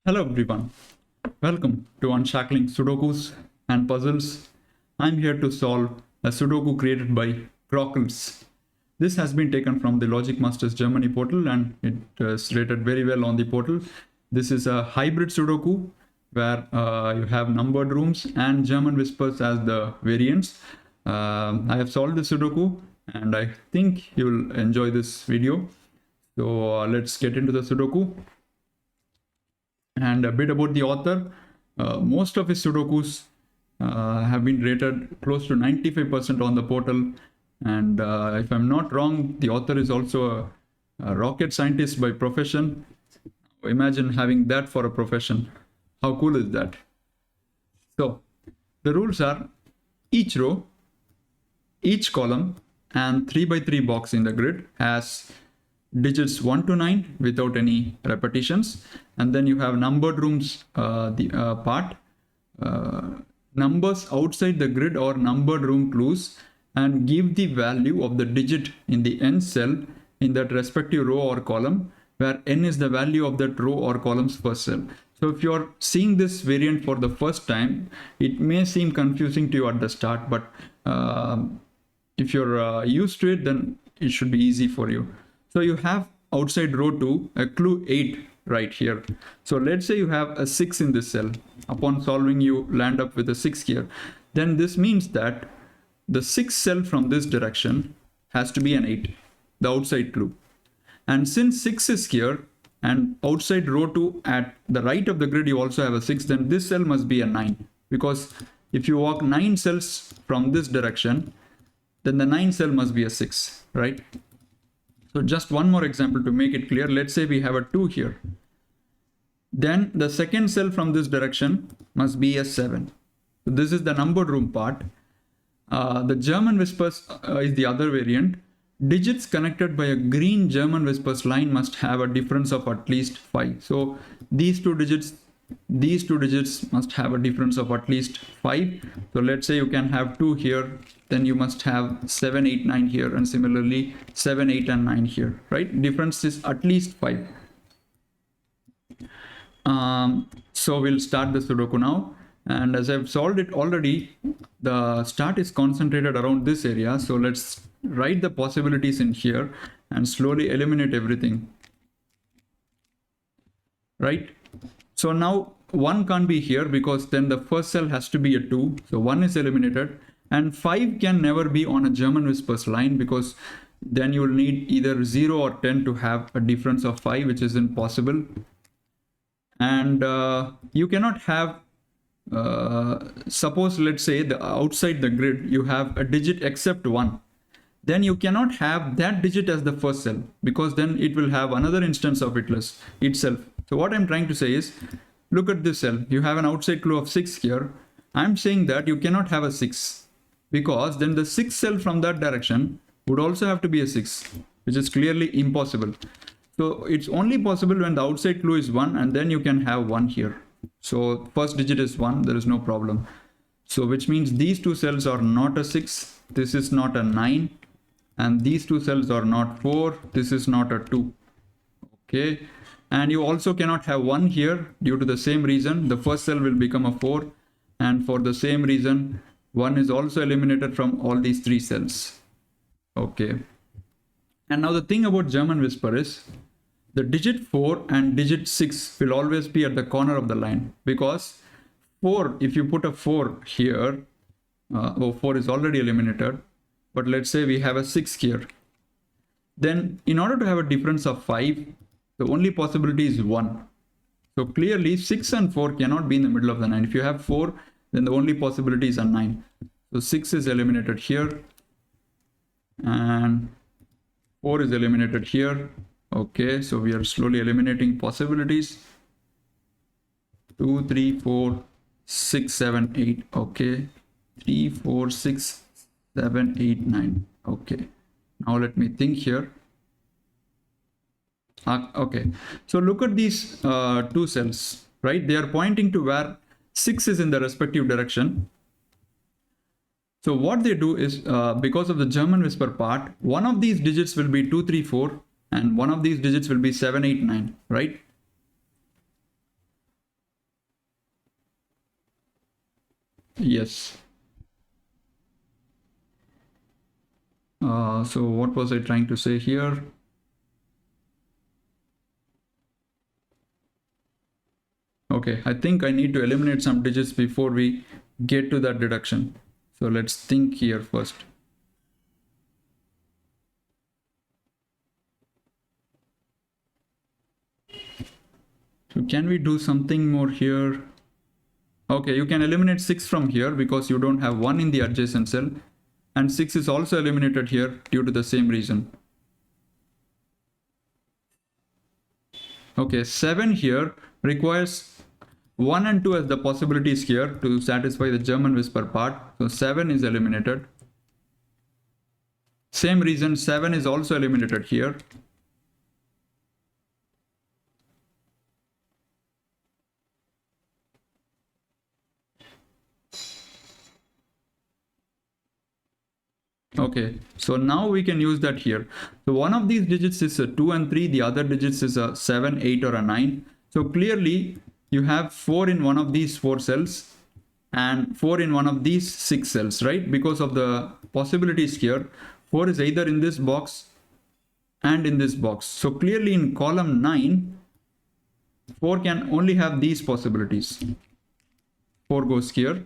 Hello everyone, welcome to Unshackling Sudokus and Puzzles. I'm here to solve a Sudoku created by grkles. This has been taken from the Logic Masters Germany portal and it is rated very well on the portal. This is a hybrid Sudoku where you have numbered rooms and German whispers as the variants. I have solved the Sudoku and I think you will enjoy this video. So let's get into the Sudoku. And a bit about the author. Most of his Sudokus have been rated close to 95% on the portal. And if I'm not wrong, the author is also a rocket scientist by profession. Imagine having that for a profession. How cool is that? So the rules are each row, each column, and 3 by 3 box in the grid has digits 1 to 9 without any repetitions, and then you have numbered rooms part, numbers outside the grid or numbered room clues, and give the value of the digit in the n cell in that respective row or column, where n is the value of that row or column's first cell. So if you're seeing this variant for the first time, it may seem confusing to you at the start, but if you're used to it, then it should be easy for you. So you have outside row 2 a clue 8 right here. So let's say you have a 6 in this cell. Upon solving, you land up with a 6 here. Then this means that the 6th cell from this direction has to be an 8, the outside clue. And since 6 is here and outside row 2 at the right of the grid you also have a 6, then this cell must be a 9, because if you walk 9 cells from this direction, then the 9th cell must be a 6, right? So just one more example to make it clear. Let's say we have a 2 here. Then the second cell from this direction must be a 7. So this is the numbered room part. The German whispers is the other variant. Digits connected by a green German whispers line must have a difference of at least 5. So these two digits must have a difference of at least 5. So let's say you can have 2 here, then you must have 7, 8, 9 here, and similarly 7, 8, and 9 here, right? Difference is at least 5. So we'll start the Sudoku now. And as I've solved it already, the start is concentrated around this area. So let's write the possibilities in here and slowly eliminate everything, right? So now 1 can't be here because then the first cell has to be a 2. So 1 is eliminated. And 5 can never be on a German whispers line because then you will need either 0 or 10 to have a difference of 5, which is impossible. And you cannot have, suppose let's say the outside the grid you have a digit except 1. Then you cannot have that digit as the first cell because then it will have another instance of itself. So what I'm trying to say is, look at this cell. You have an outside clue of 6 here. I'm saying that you cannot have a 6 because then the 6th cell from that direction would also have to be a 6, which is clearly impossible. So it's only possible when the outside clue is 1 and then you can have 1 here. So first digit is 1, there is no problem. So which means these two cells are not a 6, this is not a 9, and these two cells are not 4, this is not a 2. Okay. And you also cannot have 1 here due to the same reason. The first cell will become a 4, and for the same reason 1 is also eliminated from all these 3 cells. Okay. And now the thing about German whisper is the digit 4 and digit 6 will always be at the corner of the line, because 4, if you put a 4 here, 4 is already eliminated, but let's say we have a 6 here. Then in order to have a difference of 5, the only possibility is 1. So clearly 6 and 4 cannot be in the middle of the 9. If you have 4, then the only possibility is a 9. So 6 is eliminated here and 4 is eliminated here. Okay, so we are slowly eliminating possibilities. 2, 3, 4, 6, 7, 8. Okay, 3, 4, 6, 7, 8, 9. Okay, now let me think here. Okay, so look at these 2 cells, right? They are pointing to where 6 is in the respective direction. So what they do is, because of the German whisper part, one of these digits will be 2, 3, 4, and one of these digits will be 7, 8, 9, right? Yes. So what was I trying to say here? Okay, I think I need to eliminate some digits before we get to that deduction. So let's think here first. So can we do something more here? Okay, you can eliminate 6 from here because you don't have 1 in the adjacent cell, and 6 is also eliminated here due to the same reason. Okay, 7 here requires 1 and 2 as the possibilities here to satisfy the German whisper part. So 7 is eliminated. Same reason 7 is also eliminated here. Okay, so now we can use that here. So one of these digits is a 2 and 3, the other digits is a 7, 8 or a 9. So clearly you have 4 in one of these 4 cells and 4 in one of these 6 cells, right? Because of the possibilities here, 4 is either in this box and in this box. So clearly in column 9, 4 can only have these possibilities. 4 goes here.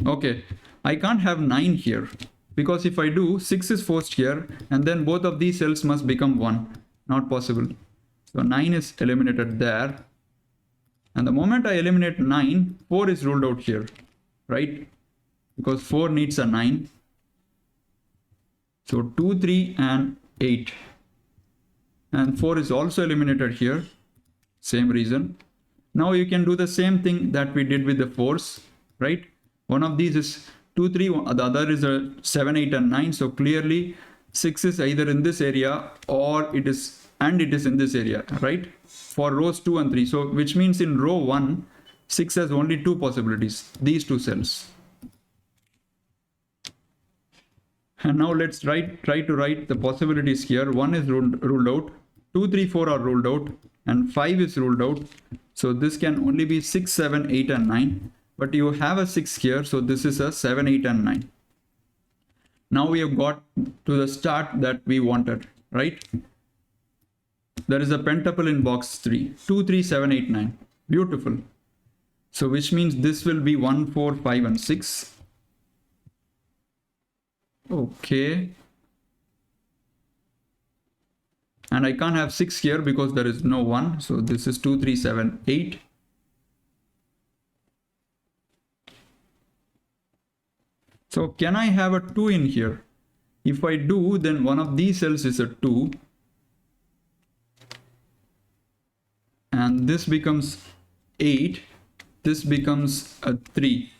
Okay, I can't have 9 here because if I do, 6 is forced here and then both of these cells must become 1. Not possible. So 9 is eliminated there. And the moment I eliminate 9, 4 is ruled out here, right? Because 4 needs a 9. So 2, 3 and 8. And 4 is also eliminated here. Same reason. Now you can do the same thing that we did with the 4s, right? One of these is 2, 3, the other is a 7, 8 and 9. So clearly 6 is either in this area or it is in this area, right? For rows 2 and 3. So which means in row 1, 6 has only 2 possibilities, these 2 cells. And now let's try to write the possibilities here. 1 is ruled out, 2, 3, 4 are ruled out, and 5 is ruled out. So this can only be 6, 7, 8 and 9. But you have a 6 here, so this is a 7, 8 and 9. Now we have got to the start that we wanted, right? There is a pentacle in box 3, 2, 3, 7, 8, 9. Beautiful. So which means this will be 1, 4, 5 and 6. Okay. And I can't have 6 here because there is no 1. So this is 2, 3, 7, 8. So can I have a 2 in here? If I do, then one of these cells is a 2. And this becomes 8. This becomes a 3.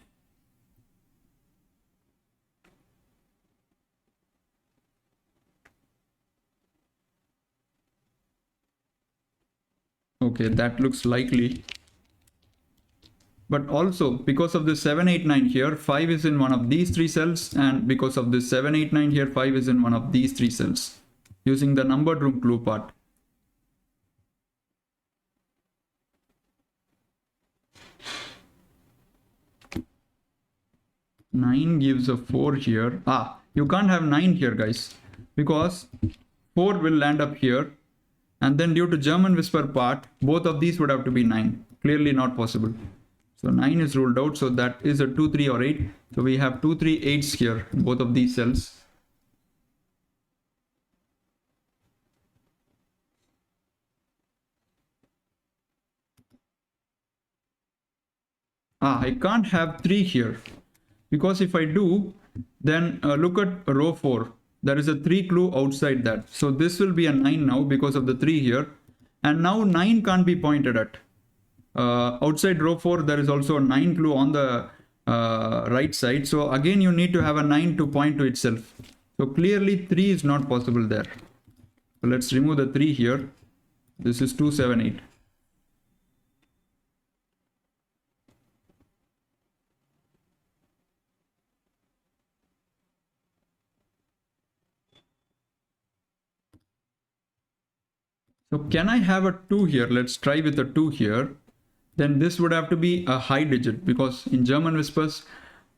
Okay, that looks likely. But also because of the 7, 8, 9 here, 5 is in one of these 3 cells, and because of this 7, 8, 9 here, 5 is in one of these 3 cells using the numbered room clue part. Nine gives a 4 here. You can't have 9 here, guys, because 4 will land up here, and then due to German whisper part, both of these would have to be 9. Clearly not possible. So 9 is ruled out, so that is a 2, 3 or 8. So we have 2, 3, 8s here, both of these cells. I can't have 3 here, because if I do, then look at row 4. There is a 3 clue outside that. So this will be a 9 now because of the 3 here. And now 9 can't be pointed at. Outside row 4, there is also a 9 clue on the right side. So again, you need to have a 9 to point to itself. So clearly 3 is not possible there. So let's remove the 3 here. This is 2, 7, 8. So can I have a 2 here? Let's try with a 2 here. Then this would have to be a high digit, because in German whispers,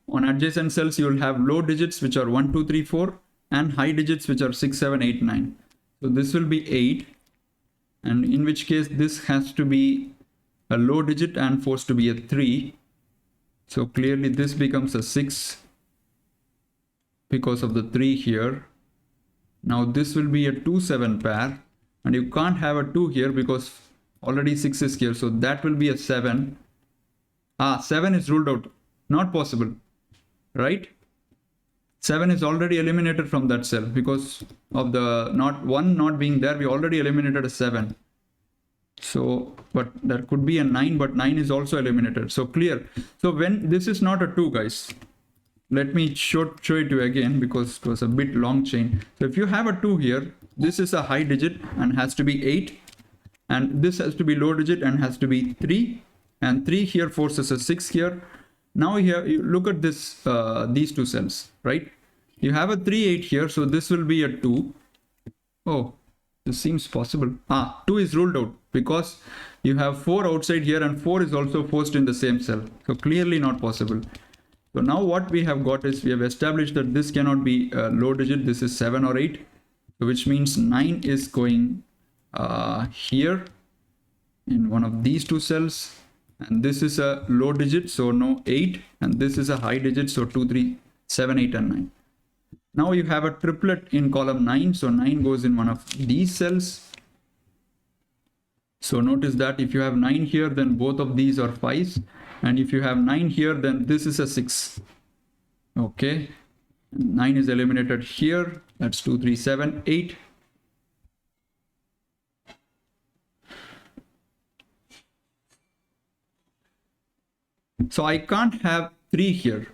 on adjacent cells, you will have low digits, which are 1, 2, 3, 4, and high digits, which are 6, 7, 8, 9. So this will be 8. And in which case, this has to be a low digit and forced to be a 3. So clearly this becomes a 6 because of the 3 here. Now this will be a 2, 7 pair. And you can't have a 2 here because already 6 is here. So that will be a 7. 7 is ruled out. Not possible. Right? 7 is already eliminated from that cell because of the one not being there. We already eliminated a 7. So, but there could be a 9, but 9 is also eliminated. So clear. So when this is not a 2, guys, let me show it to you again because it was a bit long chain. So if you have a 2 here, this is a high digit and has to be 8. And this has to be low digit and has to be 3. And 3 here forces a 6 here. Now here, you look at this, these two cells, right? You have a 3, 8 here, so this will be a 2. Oh, this seems possible. 2 is ruled out because you have 4 outside here and 4 is also forced in the same cell. So clearly not possible. So now what we have got is we have established that this cannot be a low digit. This is 7 or 8, which means 9 is going here in one of these two cells. And this is a low digit, so no 8. And this is a high digit, so 2, 3, 7, 8, and 9. Now you have a triplet in column 9, so 9 goes in one of these cells. So notice that if you have 9 here, then both of these are 5s. And if you have 9 here, then this is a 6. Okay. 9 is eliminated here. That's 2, 3, 7, 8. So I can't have 3 here.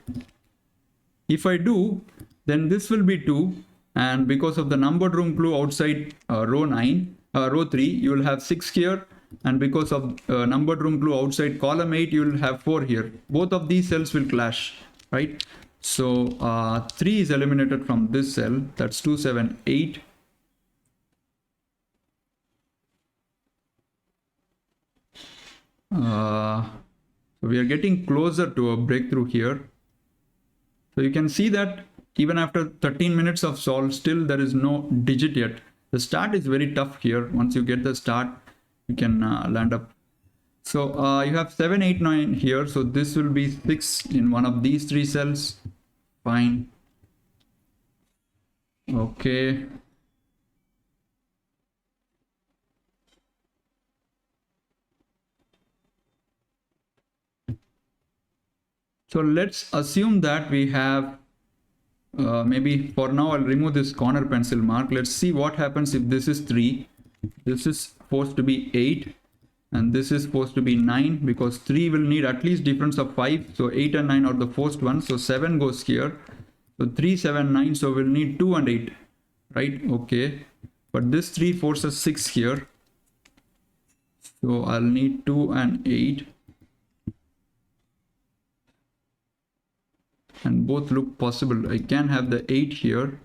If I do, then this will be 2. And because of the numbered room clue outside row 3, you will have 6 here. And because of numbered room clue outside column 8, you will have 4 here. Both of these cells will clash, right? So 3 is eliminated from this cell. That's 2, 7, 8. So we are getting closer to a breakthrough here. So you can see that even after 13 minutes of solve, still there is no digit yet. The start is very tough here. Once you get the start, you can land up. So you have 7, 8, 9 here. So this will be 6 in one of these 3 cells. Fine. Okay. So let's assume that we have, maybe for now I'll remove this corner pencil mark. Let's see what happens if this is 3. This is supposed to be 8. And this is supposed to be 9 because 3 will need at least difference of 5. So 8 and 9 are the first ones. So 7 goes here. So 3, 7, 9. So we'll need 2 and 8. Right? Okay. But this 3 forces 6 here. So I'll need 2 and 8. And both look possible. I can have the 8 here.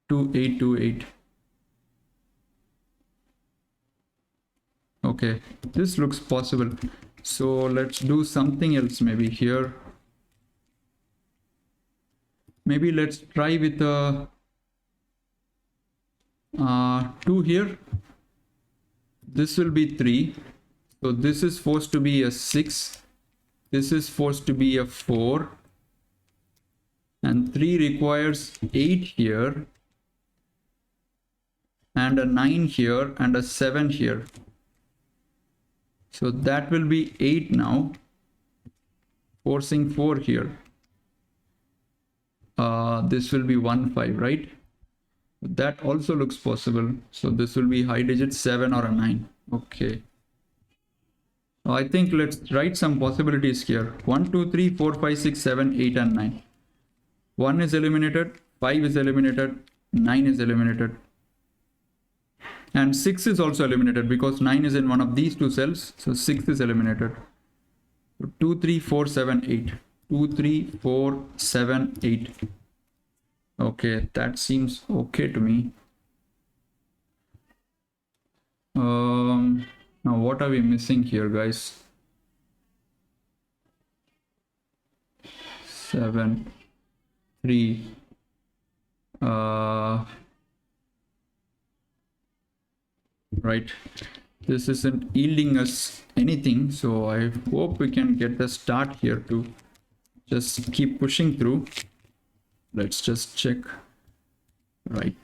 2, 8, 2, 8. Okay, this looks possible. So let's do something else maybe here. Maybe let's try with a 2 here. This will be 3. So this is forced to be a 6. This is forced to be a 4. And 3 requires 8 here. And a 9 here and a 7 here. So that will be 8 now. Forcing 4 here. This will be 1, 5, right? That also looks possible. So this will be high digit 7 or a 9. Okay. I think let's write some possibilities here. 1, 2, 3, 4, 5, 6, 7, 8, and 9. 1 is eliminated, 5 is eliminated, 9 is eliminated. And 6 is also eliminated because 9 is in one of these two cells. So 6 is eliminated. So 2, 3, 4, 7, 8. 2, 3, 4, 7, 8. Okay, that seems okay to me. Now what are we missing here, guys? 7, 3. Right. This isn't yielding us anything, so I hope we can get the start here to just keep pushing through. Let's just check. Right.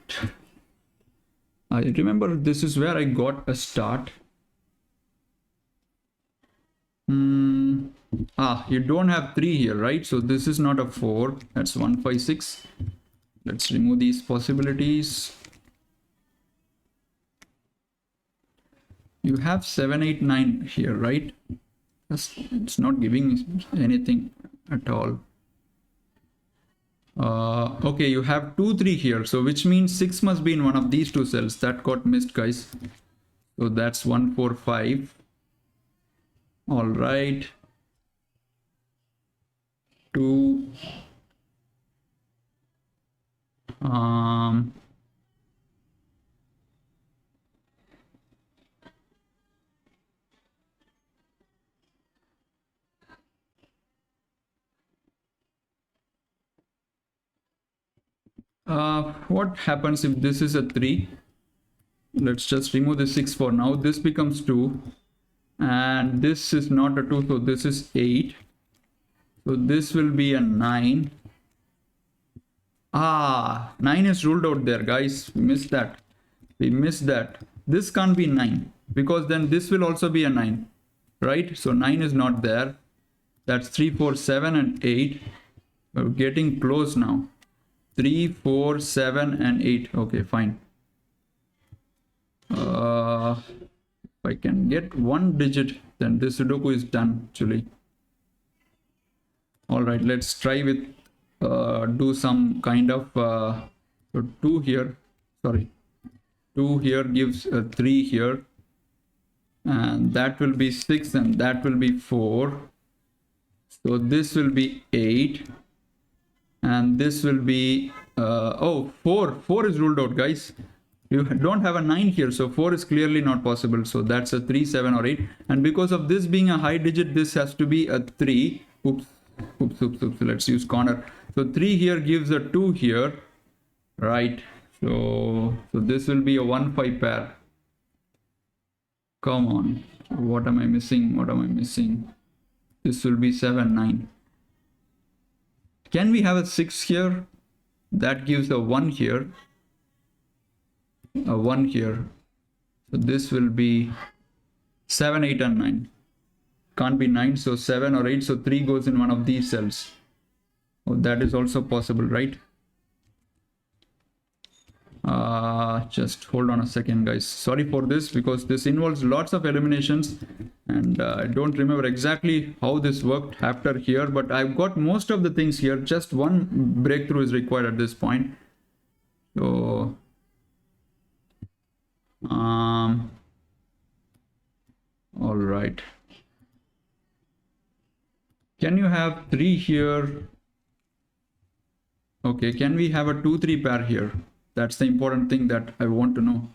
I remember this is where I got a start. You don't have 3 here, right? So this is not a 4. That's 1, 5, 6. Let's remove these possibilities. You have 7, 8, 9 here, right? It's not giving anything at all. Okay, you have 2, 3 here, so which means 6 must be in one of these two cells. That got missed, guys. So that's 1, 4, 5. All right. 2. What happens if this is a 3? Let's just remove the 6 for now. This becomes 2. And this is not a 2, so this is 8. So this will be a 9. 9 is ruled out there, guys. We missed that. We missed that. This can't be 9 because then this will also be a 9, right? So 9 is not there. That's 3, 4, 7, and 8. We're getting close now. 3, 4, 7, and 8. Okay, fine. If I can get 1 digit, then this Sudoku is done actually. All right, let's try with do some kind of so 2 here. Sorry, 2 here gives a 3 here, and that will be 6, and that will be 4. So this will be 8. And this will be 4 is ruled out, guys. You don't have a 9 here, so 4 is clearly not possible. So that's a 3, 7, or 8. And because of this being a high digit, this has to be a 3. Oops. Let's use corner. So 3 here gives a 2 here, right? So this will be a 1, 5 pair. Come on, what am I missing? This will be 7, 9. Can we have a 6 here? That gives a 1 here. A 1 here. So this will be 7, 8, and 9. Can't be 9, so 7 or 8. So 3 goes in one of these cells. Oh, that is also possible, right? Just hold on a second, guys. Sorry for this because this involves lots of eliminations, and I don't remember exactly how this worked after here, but I've got most of the things here. Just one breakthrough is required at this point. So all right. Can you have 3 here? Okay, can we have a 2, 3 pair here? That's the important thing that I want to know.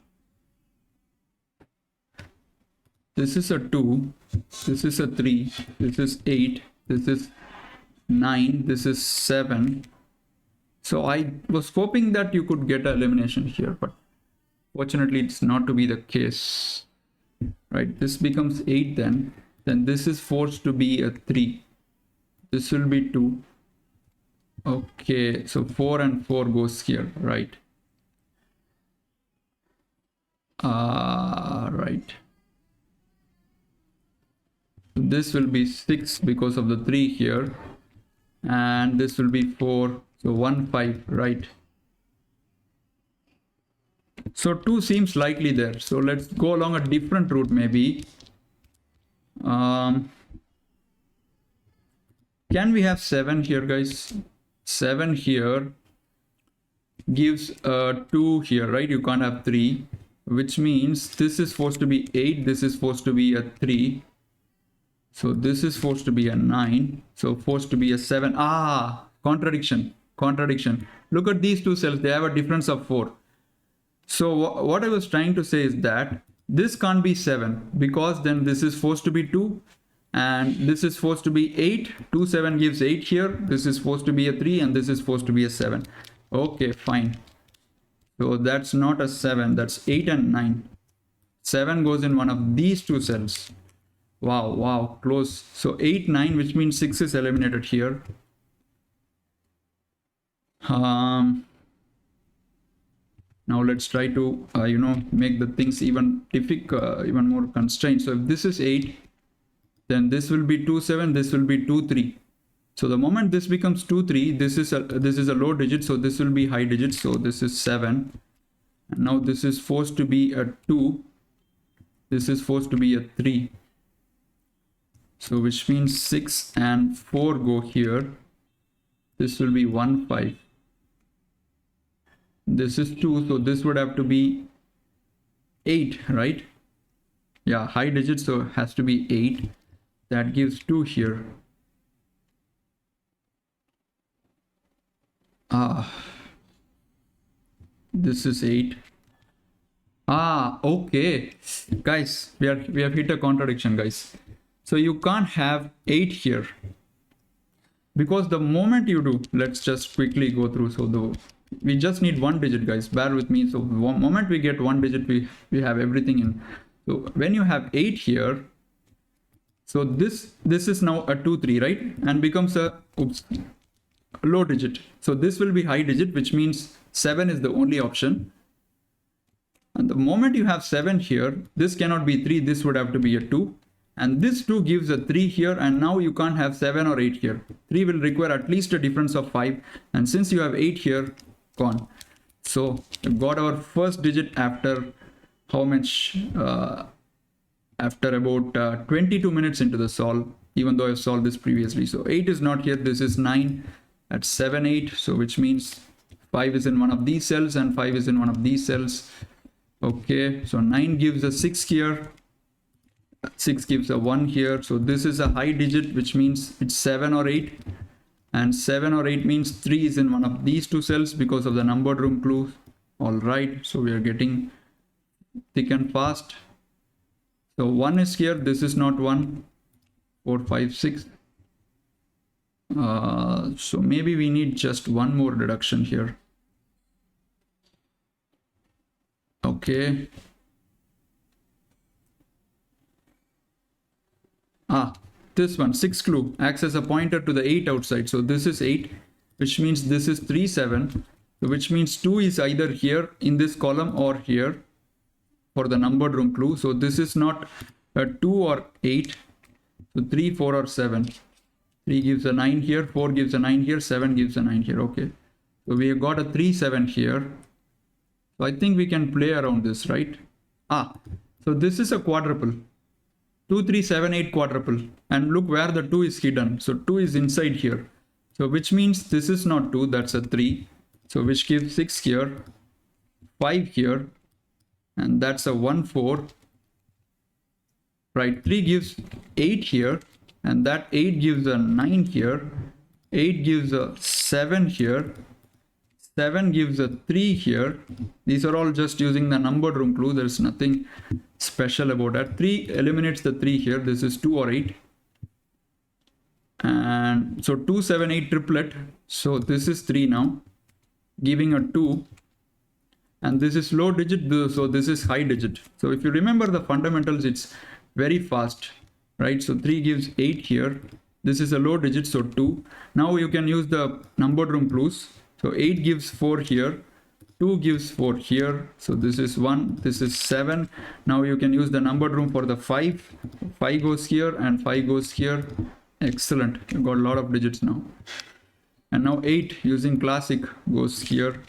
This is a 2, this is a 3, this is 8, this is 9, this is 7. So I was hoping that you could get an elimination here, but fortunately it's not to be the case. Right, this becomes 8 then this is forced to be a 3. This will be 2. Okay, so 4 and 4 goes here, right? Right. This will be 6 because of the 3 here, and this will be 4. So 1, 5, right? So 2 seems likely there. So let's go along a different route maybe. Can we have 7 here, guys? 7 here gives 2 here, right? You can't have 3, which means this is supposed to be 8, this is supposed to be a 3. So this is forced to be a 9, so forced to be a 7. Contradiction. contradiction. Look at these two cells, they have a difference of 4. So what I was trying to say is that this can't be 7 because then this is forced to be 2 and this is forced to be 8. 2, 7 gives 8 here. This is forced to be a 3 and this is forced to be a 7. Okay, fine. So that's not a 7, that's 8 and 9. 7 goes in one of these two cells. Wow, close. So 8, 9, which means 6 is eliminated here. Now let's try to make the things even difficult, even more constrained. So if this is 8, then this will be 2, 7, this will be 2, 3. So the moment this becomes 2, 3, this is a low digit, so this will be high digit. So this is 7, and now this is forced to be a 2, this is forced to be a 3. So which means 6 and 4 go here. This will be 1, 5. This is 2, so this would have to be 8, right? Yeah, high digit, so it has to be 8. That gives 2 here. This is 8. Okay. Guys, we have hit a contradiction, guys. So you can't have 8 here. Because the moment you do, let's just quickly go through. So we just need 1 digit, guys, bear with me. So the moment we get 1 digit, we have everything in. So when you have 8 here, so this is now a 2, 3, right? And becomes a low digit. So this will be high digit, which means 7 is the only option. And the moment you have 7 here, this cannot be 3, this would have to be a 2. And this 2 gives a 3 here, and now you can't have 7 or 8 here. 3 will require at least a difference of 5. And since you have 8 here, gone. So we got our first digit after how much? After about 22 minutes into the solve, even though I've solved this previously. So 8 is not here, this is 9 at 7, 8. So which means 5 is in one of these cells and 5 is in one of these cells. Okay, so 9 gives a 6 here. 6 gives a 1 here. So this is a high digit, which means it's 7 or 8. And 7 or 8 means 3 is in one of these two cells because of the numbered room clue. All right, so we are getting thick and fast. So 1 is here, this is not 1. 4, 5, 6. So maybe we need just one more deduction here. Okay. This one, 6 clue, acts as a pointer to the 8 outside. So this is 8, which means this is 3, 7, which means 2 is either here in this column or here for the numbered room clue. So this is not a 2 or 8. So 3, 4 or 7. 3 gives a 9 here, 4 gives a 9 here, 7 gives a 9 here. Okay. So we have got a 3, 7 here. So I think we can play around this, right? So this is a quadruple. 2, 3, 7, 8 quadruple. And look where the 2 is hidden. So 2 is inside here. So which means this is not 2, that's a 3. So which gives 6 here, 5 here, and that's a 1, 4. Right, 3 gives 8 here, and that 8 gives a 9 here. 8 gives a 7 here. 7 gives a 3 here. These are all just using the numbered room clue. There's nothing special about that. 3 eliminates the 3 here. This is 2 or 8. And so 2, 7, 8 triplet. So this is 3 now, giving a 2. And this is low digit, so this is high digit. So if you remember the fundamentals, it's very fast, right? So 3 gives 8 here. This is a low digit, so 2. Now you can use the numbered room clues. So 8 gives 4 here, 2 gives 4 here. So this is 1, this is 7. Now you can use the numbered room for the 5. 5 goes here and 5 goes here. Excellent, you got a lot of digits now. And now 8 using classic goes here.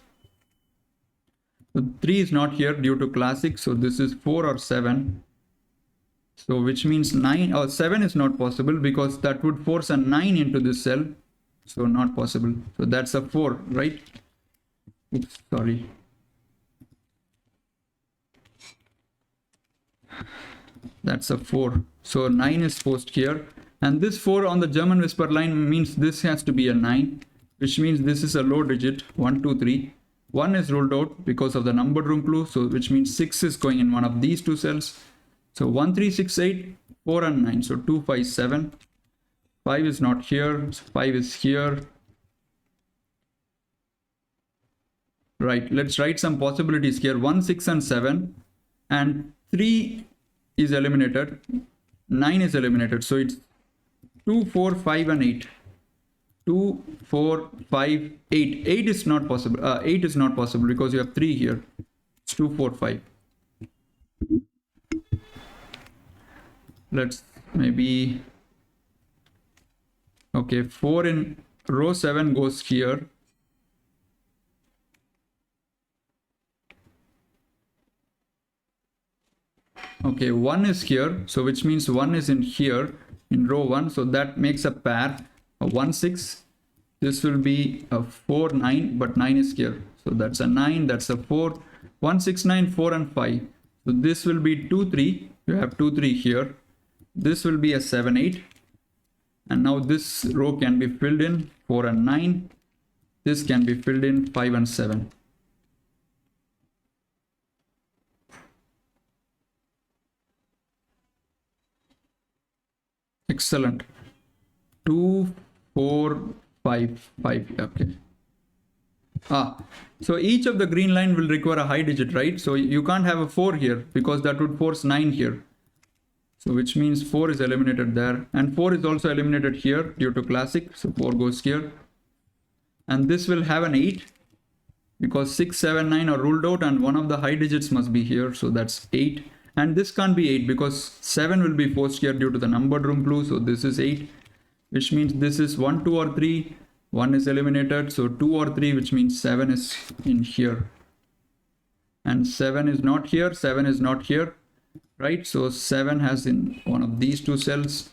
So 3 is not here due to classic, so this is 4 or 7. So which means 9 or 7 is not possible because that would force a 9 into this cell. So not possible. So that's a 4, right? Oops, sorry. That's a 4. So 9 is forced here. And this 4 on the German whisper line means this has to be a 9. which means this is a low digit, 1, 2, 3. 1 is ruled out because of the numbered room clue, so which means 6 is going in one of these two cells. So 1, 3, 6, 8, 4 and 9, so 2, 5, 7. 5 is not here, 5 is here. Right, let's write some possibilities here. 1, 6 and 7, and 3 is eliminated, 9 is eliminated, so it's 2, 4, 5 and 8. 2, 4, 5, 8. 8 is not possible. 8 is not possible because you have 3 here. It's 2, 4, 5. Let's maybe... Okay, 4 in row 7 goes here. Okay, 1 is here, so which means 1 is in here in row 1, so that makes a pair, a 1, 6. This will be a 4, 9, but 9 is here, so that's a 9, that's a 4. 1, 6, 9, 4 and 5. So this will be 2, 3. You have 2, 3 here. This will be a 7, 8. And now this row can be filled in 4 and 9. This can be filled in 5 and 7. Excellent. 2, 4, 5, 5. Okay. So each of the green line will require a high digit, right? So you can't have a 4 here because that would force 9 here. So which means 4 is eliminated there. And 4 is also eliminated here due to classic. So 4 goes here. And this will have an 8 because 6, 7, 9 are ruled out and one of the high digits must be here. So that's 8. And this can't be 8 because 7 will be forced here due to the numbered room clue. So this is 8, which means this is 1, 2 or 3. 1 is eliminated. So 2 or 3, which means 7 is in here. And 7 is not here. 7 is not here. Right, so 7 has in one of these two cells,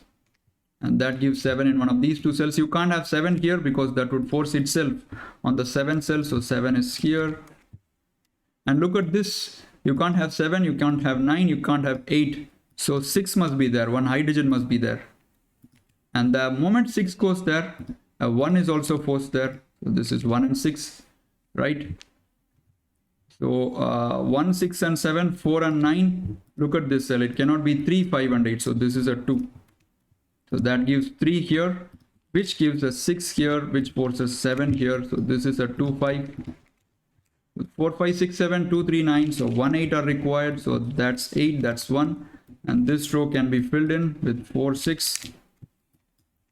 and that gives 7 in one of these two cells. You can't have 7 here because that would force itself on the 7 cell, so 7 is here. And look at this, you can't have 7, you can't have 9, you can't have 8, so 6 must be there, one high digit must be there. And the moment 6 goes there, 1 is also forced there, so this is 1 and 6, right? So 1, 6 and 7, 4 and 9. Look at this cell. It cannot be 3, 5 and 8. So this is a 2. So that gives 3 here, which gives a 6 here, which forces 7 here. So this is a 2, 5. 4, 5, 6, 7, 2, 3, 9. So 1, 8 are required. So that's 8. That's 1. And this row can be filled in with 4, 6.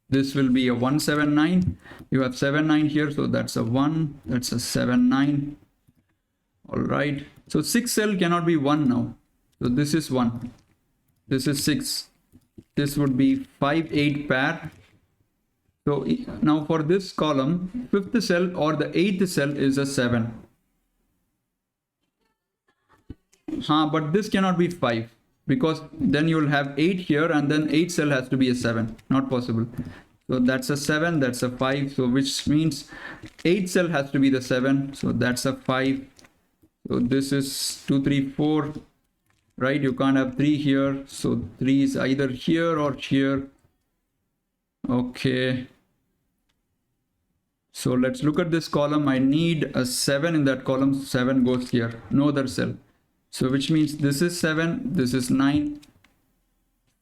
This will be a 1, 7, 9. You have 7, 9 here. So that's a 1. That's a 7, 9. All right, so 6 cell cannot be 1 now. So this is 1, this is 6, this would be 5, 8 pair. So now for this column, 5th cell or the 8th cell is a 7. But this cannot be 5 because then you will have 8 here and then 8 cell has to be a 7, not possible. So that's a 7, that's a 5, so which means 8 cell has to be the 7, so that's a 5. So this is 2, 3, 4, right? You can't have 3 here. So 3 is either here or here. Okay. So let's look at this column. I need a 7 in that column. 7 goes here. No other cell. So which means this is 7. This is 9.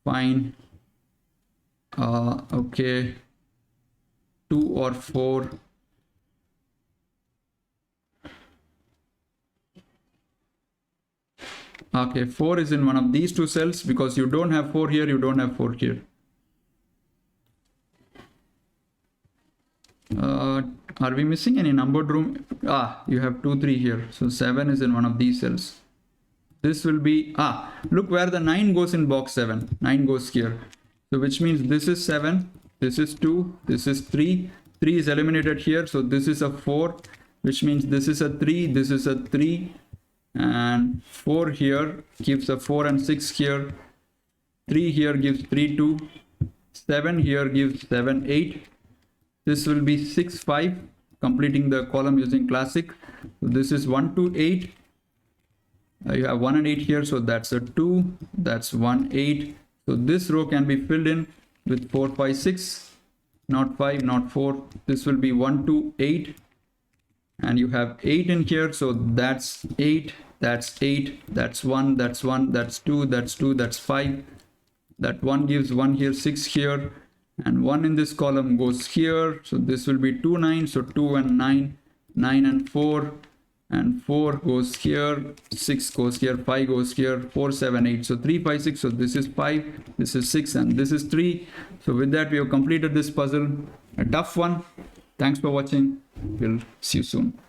Fine. Okay. 2 or 4. Okay, 4 is in one of these two cells because you don't have 4 here, you don't have 4 here. Are we missing any numbered room? You have 2, 3 here. So 7 is in one of these cells. This will be, look where the 9 goes in box 7. 9 goes here. So which means this is 7, this is 2, this is 3. 3 is eliminated here. So this is a 4, which means this is a 3, this is a 3. And 4 here gives a 4 and 6 here. 3 here gives 3, 2. 7 here gives 7, 8. This will be 6, 5, completing the column using classic. So this is 1, 2, 8. You have 1 and 8 here, so that's a 2. That's 1, 8. So this row can be filled in with 4, 5, 6. not 5, not 4. This will be 1, 2, 8. And you have 8 in here, so that's 8, that's 8, that's 1, that's 1, that's 2, that's 2, that's 5. That 1 gives 1 here, 6 here, and 1 in this column goes here, so this will be 2, 9, so 2 and 9, 9 and 4, and 4 goes here, 6 goes here, 5 goes here, 4, 7, 8, so 3, 5, 6, so this is 5, this is 6, and this is 3. So with that we have completed this puzzle, a tough one. Thanks for watching. We'll see you soon.